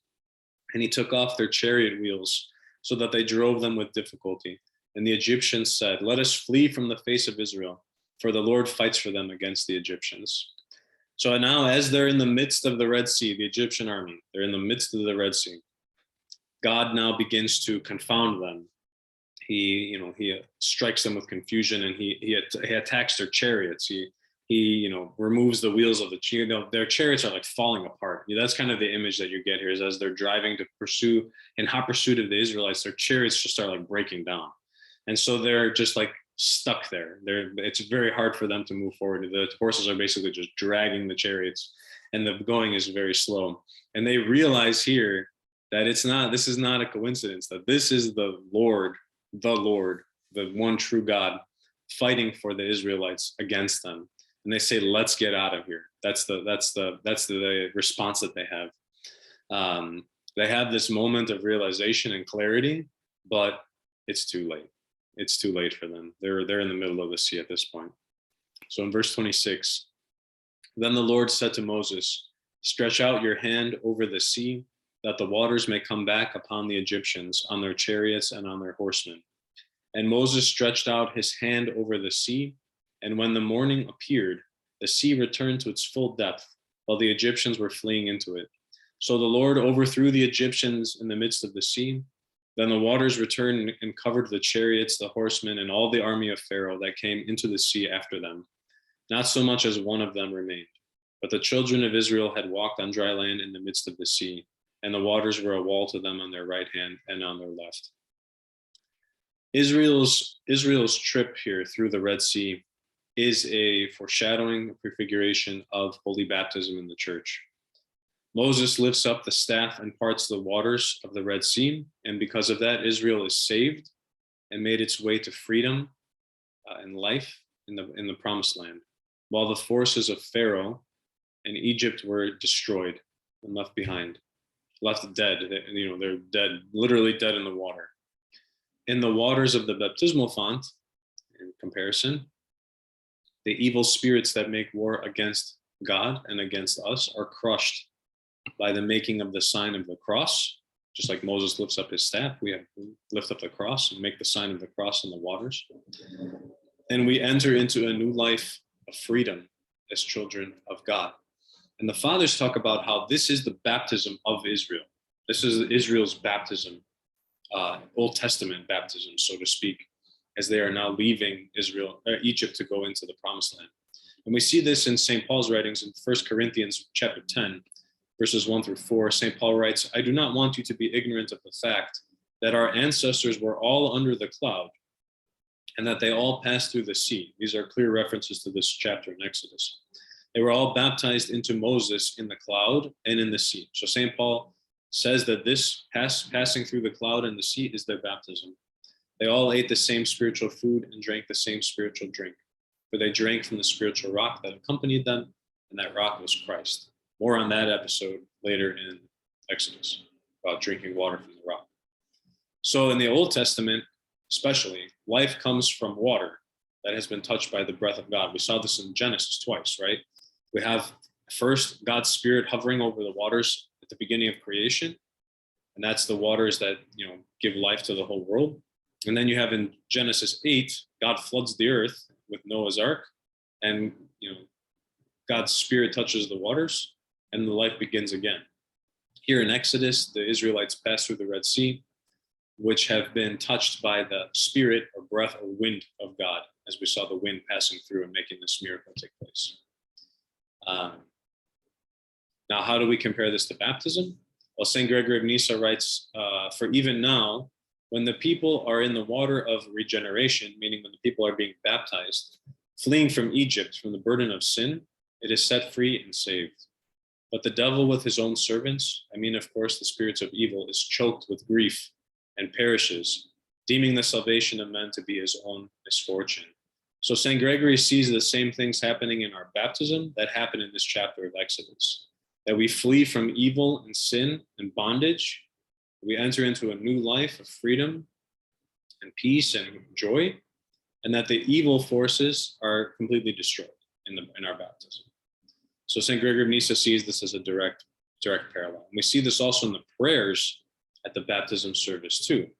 And he took off their chariot wheels so that they drove them with difficulty. And the Egyptians said, "Let us flee from the face of Israel, for the Lord fights for them against the Egyptians." So now, as they're in the midst of the Red Sea, the Egyptian army, they're in the midst of the Red Sea, God now begins to confound them. He strikes them with confusion, and he attacks their chariots. He removes the wheels of their chariots are like falling apart. That's kind of the image that you get here, is as they're driving to pursue in hot pursuit of the Israelites, their chariots just start like breaking down, and so they're just like stuck there. It's very hard for them to move forward. The horses are basically just dragging the chariots, and the going is very slow. And they realize here that this is not a coincidence, that this is the Lord, the one true God, fighting for the Israelites against them. And they say, "Let's get out of here." That's the response that they have. They have this moment of realization and clarity, but it's too late. It's too late for them. They're in the middle of the sea at this point. So in verse 26, then the Lord said to Moses, "Stretch out your hand over the sea, that the waters may come back upon the Egyptians, on their chariots and on their horsemen." And Moses stretched out his hand over the sea, and when the morning appeared, the sea returned to its full depth, while the Egyptians were fleeing into it. So the Lord overthrew the Egyptians in the midst of the sea. Then the waters returned and covered the chariots, the horsemen, and all the army of Pharaoh that came into the sea after them. Not so much as one of them remained. But the children of Israel had walked on dry land in the midst of the sea, and the waters were a wall to them on their right hand and on their left. Israel's trip here through the Red Sea is a foreshadowing, a prefiguration of holy baptism in the church. Moses lifts up the staff and parts the waters of the Red Sea, and because of that, Israel is saved and made its way to freedom and life in the Promised Land, while the forces of Pharaoh and Egypt were destroyed and left behind, left dead. They're dead, literally dead in the water. In the waters of the baptismal font, in comparison, the evil spirits that make war against God and against us are crushed by the making of the sign of the cross. Just like Moses lifts up his staff, we have to lift up the cross and make the sign of the cross in the waters. And we enter into a new life of freedom as children of God. And the fathers talk about how this is the baptism of Israel. This is Israel's baptism, Old Testament baptism, so to speak, as they are now leaving Egypt to go into the Promised Land. And we see this in St. Paul's writings in 1 Corinthians chapter 10, verses 1 through 4. St. Paul writes, "I do not want you to be ignorant of the fact that our ancestors were all under the cloud, and that they all passed through the sea." These are clear references to this chapter in Exodus. They were all baptized into Moses in the cloud and in the sea. So St. Paul says that this passing through the cloud and the sea is their baptism. They all ate the same spiritual food and drank the same spiritual drink, for they drank from the spiritual rock that accompanied them, and that rock was Christ. More on that episode later in Exodus, about drinking water from the rock. So in the Old Testament, especially, life comes from water that has been touched by the breath of God. We saw this in Genesis twice, right? We have first God's Spirit hovering over the waters at the beginning of creation, and that's the waters that give life to the whole world. And then you have in Genesis 8, God floods the earth with Noah's Ark, and God's Spirit touches the waters, and the life begins again. Here in Exodus, the Israelites pass through the Red Sea, which have been touched by the Spirit or breath or wind of God, as we saw the wind passing through and making this miracle take place. Now, how do we compare this to baptism? Well, St. Gregory of Nyssa writes, "For even now, when the people are in the water of regeneration," meaning when the people are being baptized, fleeing from Egypt, from the burden of sin, it is set free and saved. But the devil with his own servants, I mean, of course, the spirits of evil, is choked with grief and perishes, deeming the salvation of men to be his own misfortune. So St. Gregory sees the same things happening in our baptism that happen in this chapter of Exodus, that we flee from evil and sin and bondage. We enter into a new life of freedom and peace and joy, and that the evil forces are completely destroyed in our baptism. So St. Gregory of Nyssa sees this as a direct parallel. And we see this also in the prayers at the baptism service too.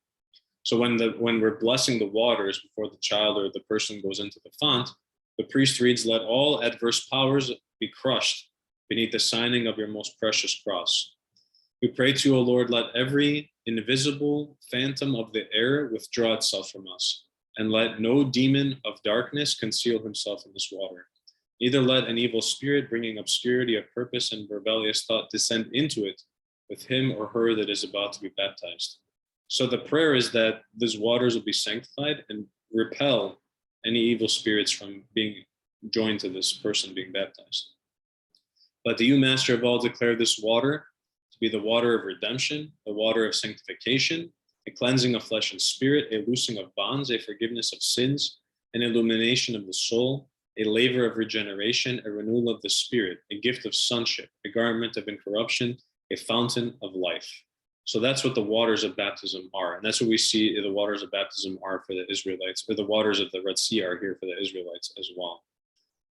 So when we're blessing the waters before the child or the person goes into the font, the priest reads, "Let all adverse powers be crushed beneath the signing of your most precious cross. We pray to you, O Lord, let every invisible phantom of the air withdraw itself from us, and let no demon of darkness conceal himself in this water. Neither let an evil spirit bringing obscurity of purpose and rebellious thought descend into it with him or her that is about to be baptized." So the prayer is that these waters will be sanctified and repel any evil spirits from being joined to this person being baptized. "But do you, Master of all, declare this water to be the water of redemption, the water of sanctification, a cleansing of flesh and spirit, a loosing of bonds, a forgiveness of sins, an illumination of the soul, a laver of regeneration, a renewal of the spirit, a gift of sonship, a garment of incorruption, a fountain of life." So that's what the waters of baptism are. And that's what we see the waters of baptism are for the Israelites, or the waters of the Red Sea are here for the Israelites as well.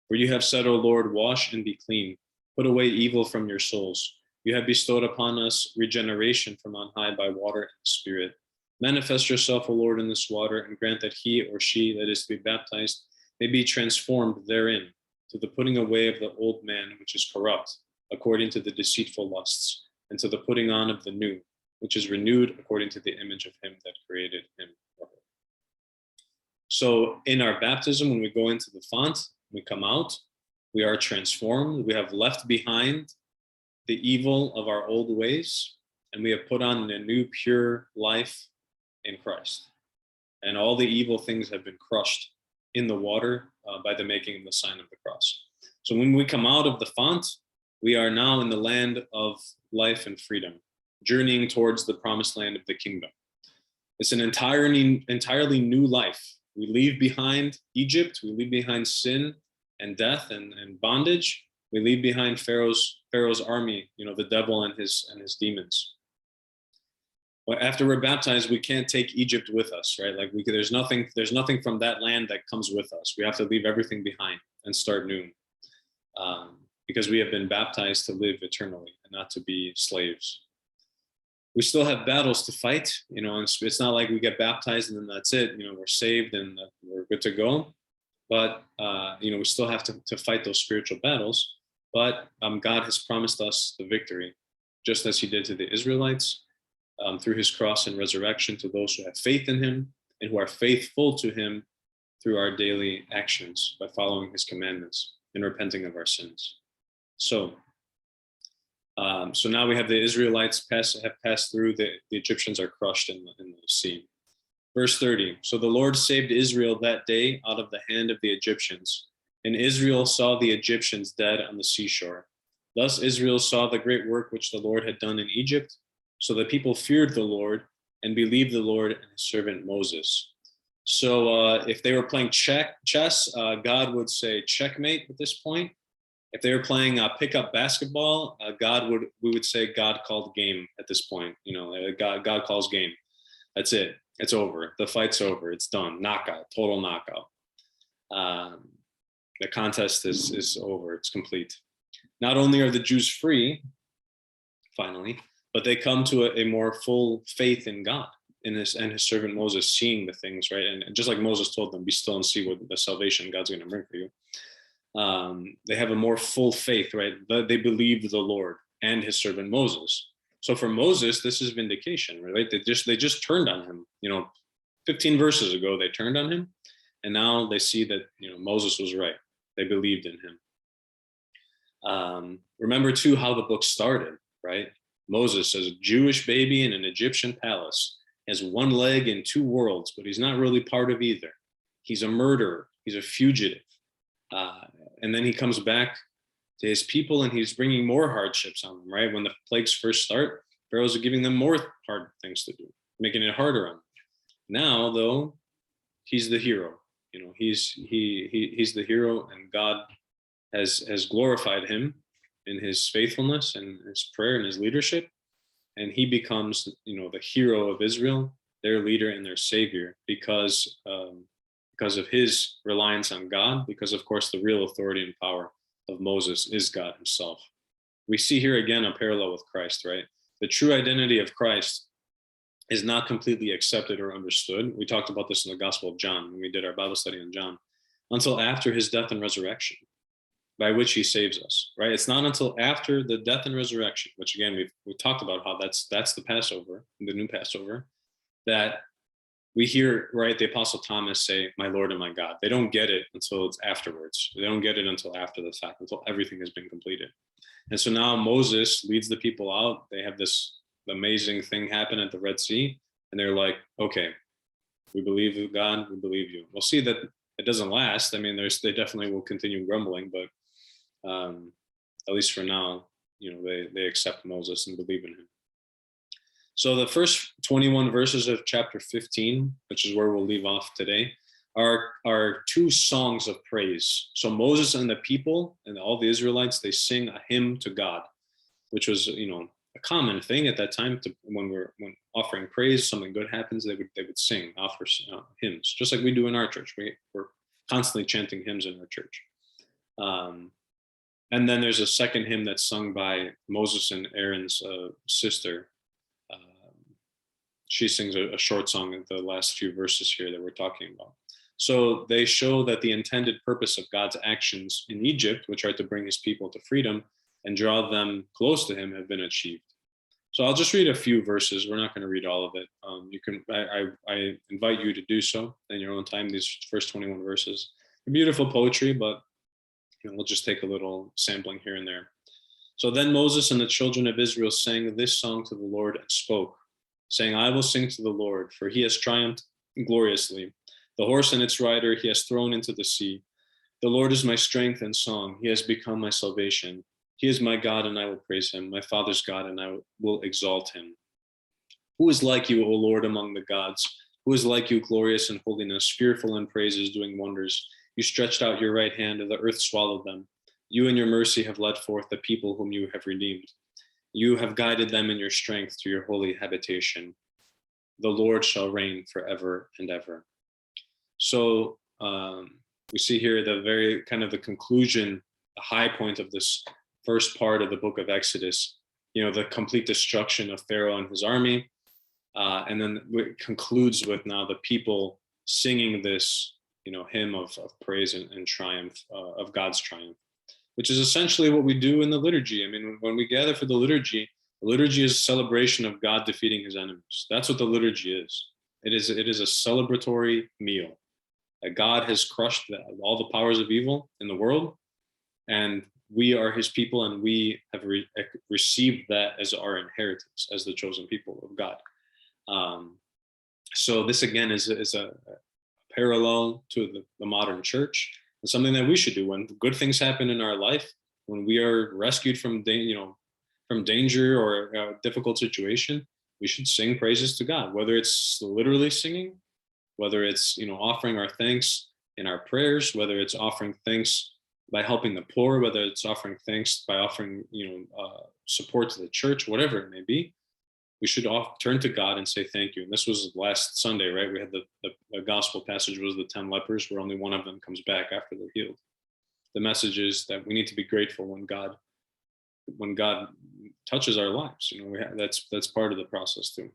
"For you have said, O Lord, wash and be clean. Put away evil from your souls. You have bestowed upon us regeneration from on high by water and spirit. Manifest yourself, O Lord, in this water, and grant that he or she that is to be baptized may be transformed therein to the putting away of the old man, which is corrupt, according to the deceitful lusts, and to the putting on of the new, which is renewed according to the image of him that created him or her." So in our baptism, when we go into the font, we come out, we are transformed. We have left behind the evil of our old ways, and we have put on a new pure life in Christ. And all the evil things have been crushed in the water by the making of the sign of the cross. So when we come out of the font, we are now in the land of life and freedom, journeying towards the promised land of the kingdom. It's an entirely new life. We leave behind Egypt, we leave behind sin and death and bondage. We leave behind Pharaoh's army, the devil and his demons. But after we're baptized, we can't take Egypt with us, right? Like there's nothing from that land that comes with us. We have to leave everything behind and start new, because we have been baptized to live eternally and not to be slaves. We still have battles to fight, and it's not like we get baptized and then that's it. We're saved and we're good to go. But we still have to fight those spiritual battles. But God has promised us the victory, just as he did to the Israelites, through his cross and resurrection, to those who have faith in him and who are faithful to him through our daily actions by following his commandments and repenting of our sins. So now we have the Israelites have passed through, the Egyptians are crushed in the sea. Verse 30, "So the Lord saved Israel that day out of the hand of the Egyptians, and Israel saw the Egyptians dead on the seashore. Thus Israel saw the great work which the Lord had done in Egypt. So the people feared the Lord and believed the Lord and his servant Moses." So if they were playing chess, God would say checkmate at this point. If they were playing pickup basketball, we would say God called game at this point. God calls game. That's it. It's over. The fight's over. It's done. Knockout. Total knockout. The contest is over. It's complete. Not only are the Jews free, finally, but they come to a more full faith in God and his servant Moses, seeing the things, right? And just like Moses told them, be still and see what the salvation God's going to bring for you. They have a more full faith, right? They believed the Lord and his servant Moses. So for Moses, this is vindication, right? They just turned on him. 15 verses ago, they turned on him, and now they see that Moses was right. They believed in him. Remember too how the book started, right? Moses, as a Jewish baby in an Egyptian palace, has one leg in two worlds, but he's not really part of either. He's a murderer. He's a fugitive. And then he comes back to his people and he's bringing more hardships on them, right? When the plagues first start, Pharaoh's giving them more hard things to do, making it harder on them. Now, though, he's the hero. He's the hero, and God has glorified him in his faithfulness and his prayer and his leadership. And he becomes, the hero of Israel, their leader and their savior, because of his reliance on God, because of course the real authority and power of Moses is God himself. We see here again a parallel with Christ, right? The true identity of Christ is not completely accepted or understood. We talked about this in the Gospel of John when we did our Bible study on John, until after his death and resurrection, by which he saves us, right? It's not until after the death and resurrection, which again, we've talked about how that's the Passover, the new Passover, that we hear, right, the Apostle Thomas say, "My Lord and my God." They don't get it until it's afterwards. They don't get it until after the fact, until everything has been completed. And so now Moses leads the people out. They have this amazing thing happen at the Red Sea, and they're like, "Okay, we believe in God, we believe you." We'll see that it doesn't last. I mean, they definitely will continue grumbling, but at least for now, they accept Moses and believe in him. So the first 21 verses of chapter 15, which is where we'll leave off today, are two songs of praise. So Moses and the people and all the Israelites, they sing a hymn to God, which was, a common thing at that time. When offering praise, something good happens, they would sing, offer hymns, just like we do in our church. We're constantly chanting hymns in our church. And then there's a second hymn that's sung by Moses and Aaron's sister. She sings a short song in the last few verses here that we're talking about. So they show that the intended purpose of God's actions in Egypt, which are to bring his people to freedom and draw them close to him, have been achieved. So I'll just read a few verses. We're not going to read all of it. I invite you to do so in your own time, these first 21 verses. Beautiful poetry, but we'll just take a little sampling here and there. So then Moses and the children of Israel sang this song to the Lord and spoke, saying, "I will sing to the Lord, for he has triumphed gloriously. The horse and its rider he has thrown into the sea. The Lord is my strength and song. He has become my salvation. He is my God, and I will praise him, my father's God, and I will exalt him. Who is like you, O Lord, among the gods? Who is like you, glorious in holiness, fearful in praises, doing wonders? You stretched out your right hand, and the earth swallowed them. You in your mercy have led forth the people whom you have redeemed. You have guided them in your strength to your holy habitation. The Lord shall reign forever and ever." So we see here the very kind of the conclusion, the high point of this first part of the book of Exodus, the complete destruction of Pharaoh and his army. And then it concludes with now the people singing this, hymn of praise and triumph, of God's triumph, which is essentially what we do in the liturgy. I mean, when we gather for the liturgy is a celebration of God defeating his enemies. That's what the liturgy is. It is a celebratory meal. That God has crushed all the powers of evil in the world, and we are his people, and we have received that as our inheritance, as the chosen people of God. So this again is a parallel to the modern church, and something that we should do when good things happen in our life, when we are rescued from danger or a difficult situation. We should sing praises to God, whether it's literally singing, whether it's offering our thanks in our prayers, whether it's offering thanks by helping the poor, whether it's offering thanks by offering support to the church, whatever it may be. We should turn to God and say thank you. And this was last Sunday, right? We had the gospel passage was the 10 lepers, where only one of them comes back after they're healed. The message is that we need to be grateful when God touches our lives. That's part of the process too.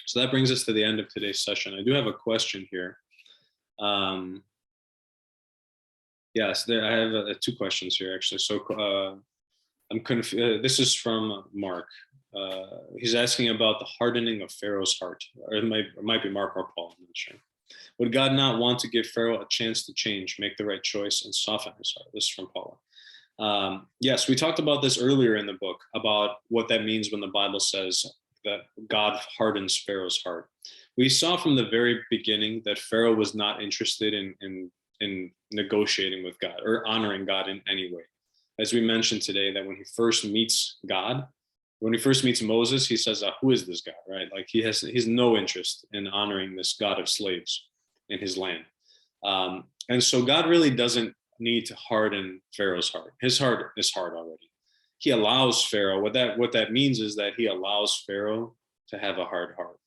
So that brings us to the end of today's session. I do have a question here. Yes, I have two questions here actually. So I'm confused. This is from Mark. He's asking about the hardening of Pharaoh's heart, or it might be Mark or Paul. I'm not sure. Would God not want to give Pharaoh a chance to change, make the right choice, and soften his heart? This is from Paula. Yes, we talked about this earlier in the book, about what that means when the Bible says that God hardens Pharaoh's heart. We saw from the very beginning that Pharaoh was not interested in negotiating with God or honoring God in any way. As we mentioned today, that when he first meets Moses, he says, "Who is this God?" Right? Like he's no interest in honoring this God of slaves in his land. And so God really doesn't need to harden Pharaoh's heart. His heart is hard already. He allows Pharaoh. What that means is that he allows Pharaoh to have a hard heart.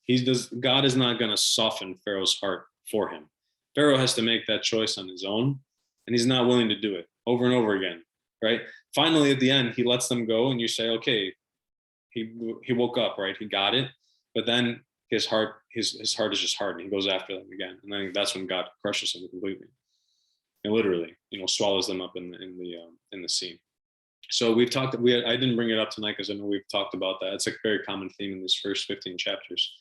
God is not going to soften Pharaoh's heart for him. Pharaoh has to make that choice on his own, and he's not willing to do it over and over again. right? Finally, at the end, he lets them go, and you say, okay, he woke up, right? He got it, but then his heart is just hard, and he goes after them again, and then that's when God crushes him completely, and literally, swallows them up in the sea. So we've talked. I didn't bring it up tonight because I know we've talked about that. It's a very common theme in these first 15 chapters,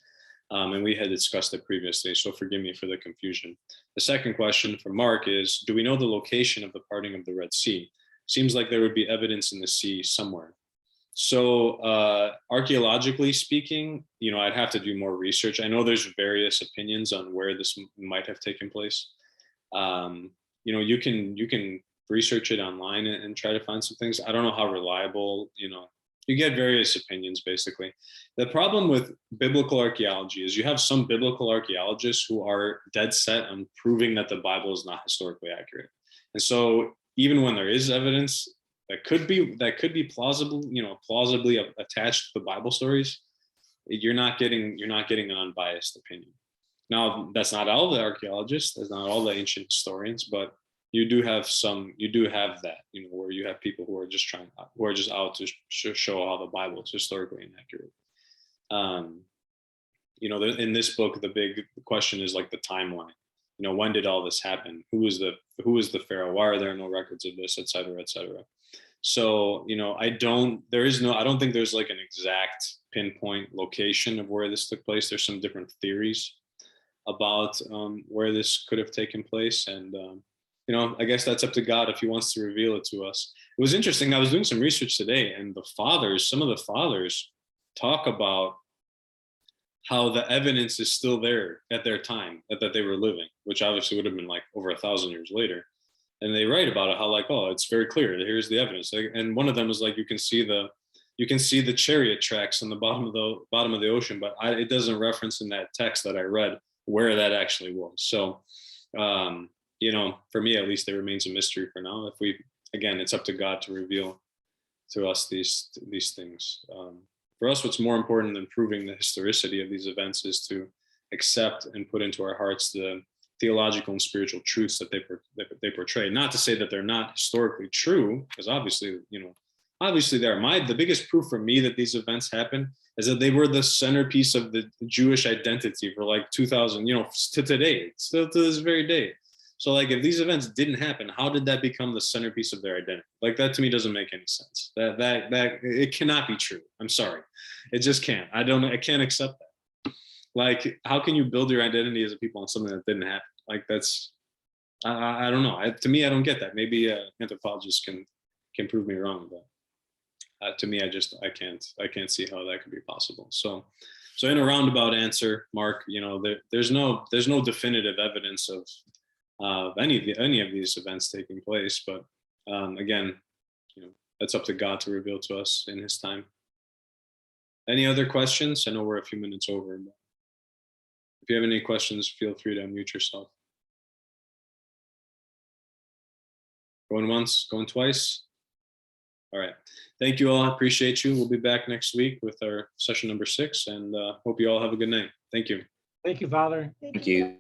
and we had discussed it previously. So forgive me for the confusion. The second question from Mark is: do we know the location of the parting of the Red Sea? Seems like there would be evidence in the sea somewhere. So archaeologically speaking, I'd have to do more research. I know there's various opinions on where this might have taken place. You can research it online and try to find some things. I don't know how reliable, you get various opinions basically. The problem with biblical archaeology is you have some biblical archaeologists who are dead set on proving that the Bible is not historically accurate. And so even when there is evidence that could be plausibly attached to the Bible stories, you're not getting an unbiased opinion. Now, that's not all the archaeologists, that's not all the ancient historians, but you do have that, where you have people who are just out to show how the Bible is historically inaccurate. In this book, the big question is like the timeline. When did all this happen? Who was the Pharaoh? Why are there no records of this, et cetera, et cetera? So, I don't think there's like an exact pinpoint location of where this took place. There's some different theories about where this could have taken place. And, I guess that's up to God if he wants to reveal it to us. It was interesting. I was doing some research today, and some of the fathers talk about how the evidence is still there at their time that they were living, which obviously would have been like over 1,000 years later. And they write about it, how like, oh, it's very clear. Here's the evidence. And one of them is like, you can see the chariot tracks on the bottom of the ocean, but it doesn't reference in that text that I read where that actually was. So, for me at least, it remains a mystery for now. It's up to God to reveal to us these things. For us, what's more important than proving the historicity of these events is to accept and put into our hearts the theological and spiritual truths that they portray. Not to say that they're not historically true, because obviously they are. The biggest proof for me that these events happened is that they were the centerpiece of the Jewish identity for like 2,000, to today, still to this very day. So like, if these events didn't happen, how did that become the centerpiece of their identity? Like, that to me doesn't make any sense. That it cannot be true. I'm sorry. It just can't. I can't accept that. Like, how can you build your identity as a people on something that didn't happen? Like, that's, I don't know. To me, I don't get that. Maybe anthropologists can prove me wrong, but to me, I can't see how that could be possible. So in a roundabout answer, Mark, there's no definitive evidence of any of these events taking place, but again, that's up to God to reveal to us in his time. Any other questions? I know we're a few minutes over, but if you have any questions, feel free to unmute yourself. Going once, going twice. All right. Thank you all. I appreciate you. We'll be back next week with our session number 6, and hope you all have a good night. Thank you. Thank you, Father. Thank you.